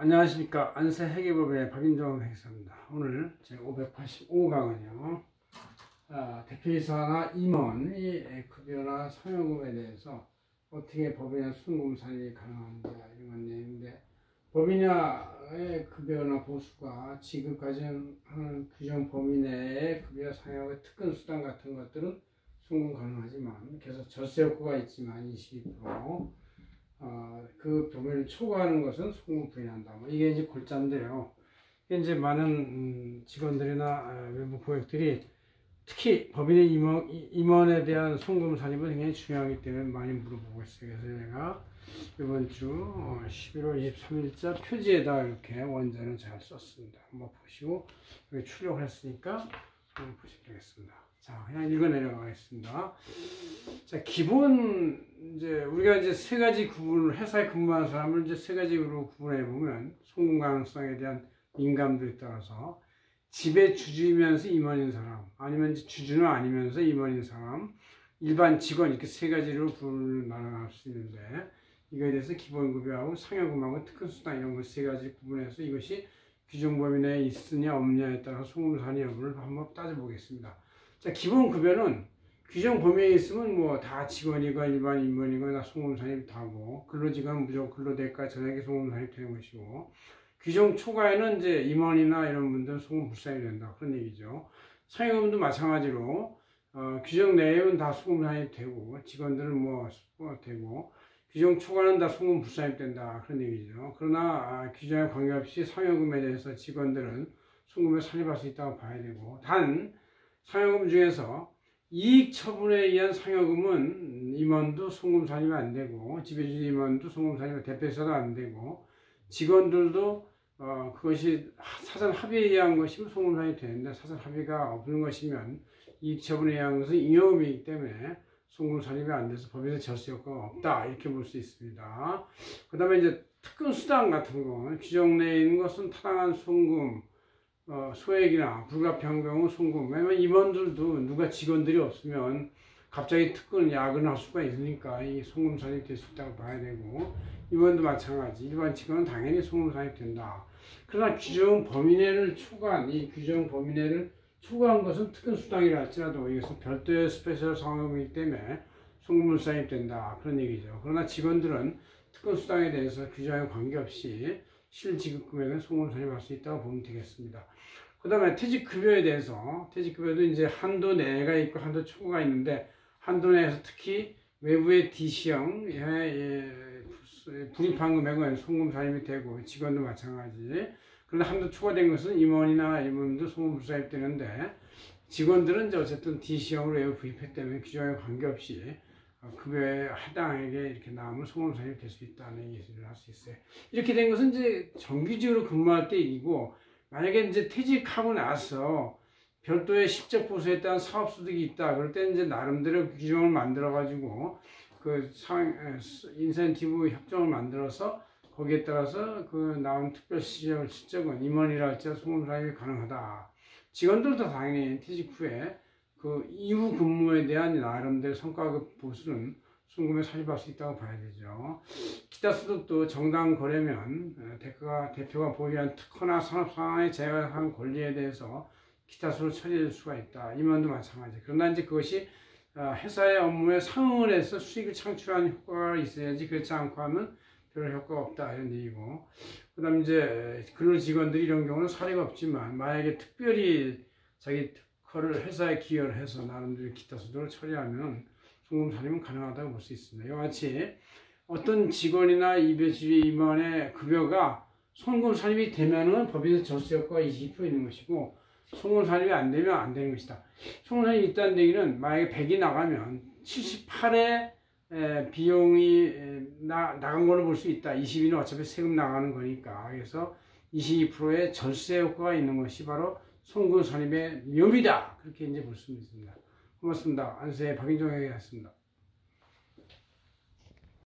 안녕하십니까. 안세회계법인의 박인종 회계사입니다. 오늘 제 585강은요 대표이사나 임원이 급여나 상여금에 대해서 어떻게 법인의 순금산이 가능한지 이런 내용인데, 법인의 급여나 보수가 지급까지 하는 규정 범위 내의 급여 상여의 특근 수당 같은 것들은 순금 가능하지만, 계속 절세 효과가 있지만 22%, 그 범위를 초과하는 것은 순금 부인한다. 이게 이제 골자인데요. 이게 이제 많은 직원들이나 외부 고객들이 특히 법인의 임원에 대한 송금 산입은 굉장히 중요하기 때문에 많이 물어보고 있어요. 그래서 제가 이번 주 11월 23일자 표지에다 이렇게 원전을 잘 썼습니다. 한번 보시고, 여기 출력을 했으니까 한번 보시면 되겠습니다. 자, 그냥 읽어 내려가겠습니다. 자, 기본, 우리가 세 가지 구분을, 회사에 근무하는 사람을 세 가지로 구분해 보면, 송금 가능성에 대한 민감도에 따라서, 집의 주주이면서 임원인 사람, 아니면 주주는 아니면서 임원인 사람, 일반 직원, 이렇게 세 가지로 구분을 나눠갈 수 있는데, 이거에 대해서 기본급여하고 상여금하고 특근수당 이런 것 세 가지 구분해서 이것이 규정 범위 내에 있으냐 없냐에 따라서 송금산의 여부를 한번 따져보겠습니다. 자, 기본급여는 규정 범위에 있으면 뭐 다 직원이건 일반 임원이건 다 송금산입 다고, 근로직은 무조건 근로대가 전액이 송금산입 되는 것이고, 규정 초과에는 이제 임원이나 이런 분들은 송금 불산이 된다, 그런 얘기죠. 상여금도 마찬가지로 규정 내에는 다 송금 산입 되고, 직원들은 뭐 되고, 규정 초과는 다 송금 불산입 된다, 그런 얘기죠. 그러나 규정에 관계없이 상여금에 대해서 직원들은 송금에 산입할 수 있다고 봐야 되고, 단 상여금 중에서 이익 처분에 의한 상여금은 임원도 송금 산입이 안 되고, 지배주주 임원도 송금 산입, 대표이사도 안 되고, 직원들도 그것이 사전 합의에 의한 것이면 송금 산입이 되는데, 사전 합의가 없는 것이면 이익 처분에 의한 것은 잉여금이기 때문에 송금 산입이 안 돼서 법에서 절세 효과가 없다, 이렇게 볼 수 있습니다. 그 다음에 이제 특근 수당 같은 거, 규정 내에 있는 것은 타당한 송금, 소액이나 불가피한 송금. 왜냐면 임원들도 누가 직원들이 없으면 갑자기 특근 야근을 할 수가 있으니까 이 송금 산입 될 수 있다고 봐야 되고, 임원도 마찬가지. 일반 직원은 당연히 송금 산입 된다. 그러나 규정 범위 내를 초과한, 이 규정 범위 내를 초과한 것은 특근 수당이라 할지라도 이것은 별도의 스페셜 상여금이기 때문에 송금을 산입된다, 그런 얘기죠. 그러나 직원들은 특근 수당에 대해서 규정에 관계없이 실지급 금액은 송금 산입할 수 있다고 보면 되겠습니다. 그 다음에 퇴직급여에 대해서, 퇴직급여도 이제 한도 내가 있고 한도 초과가 있는데, 한도 내에서 특히 외부의 DC형 불입한 금액은 송금 산입이 되고, 직원도 마찬가지. 그런데 한도 초과된 것은 임원이나 임원도 송금 불산입 되는데, 직원들은 이제 어쨌든 DC형으로 외부 부입했기 때문에 규정에 관계없이 급여에 해당하게 이렇게 나오면 송금 산입이 될 수 있다는 얘기를 할 수 있어요. 이렇게 된 것은 이제 정규직으로 근무할 때 일이고, 만약에 이제 퇴직하고 나서 별도의 실적 보수에 따른 사업소득이 있다, 그럴 때 이제 나름대로 규정을 만들어가지고 인센티브 협정을 만들어서 거기에 따라서 그 나온 특별 실적은 임원이라 할지라도 송금 산입이 가능하다. 직원들도 당연히 퇴직 후에 그 이후 근무에 대한 나름대로 성과급 보수는 송금에 산입할 수 있다고 봐야 되죠. 기타 소득도 정당 거래면 대표가 보유한 특허나 산업 상황에 제한한 권리에 대해서 기타 소득을 처리해 줄 수가 있다. 임원도 마찬가지. 그러나 이제 그것이 회사의 업무에 상응을 해서 수익을 창출하는 효과가 있어야지, 그렇지 않고 하면 별 효과가 없다, 이런 얘기고. 그 다음 이제 근로직원들이 이런 경우는 사례가 없지만, 만약에 특별히 자기 특허를 회사에 기여를 해서 나름대로 기타 소득을 처리하면 송금 산입은 가능하다고 볼 수 있습니다. 이와 같이 어떤 직원이나 임원의 급여가 송금 산입이 되면은 법인에서 절세 효과가 20% 있는 것이고, 송금 산입이 안 되면 안 되는 것이다. 송금 산입이 있다는 얘기는 만약에 100이 나가면 78의 비용이 나간 걸로 볼 수 있다. 22는 어차피 세금 나가는 거니까. 그래서 22%의 절세 효과가 있는 것이 바로 송금 산입의 묘미다, 그렇게 이제 볼 수 있습니다. 고맙습니다. 안세 박인종 회계사였습니다.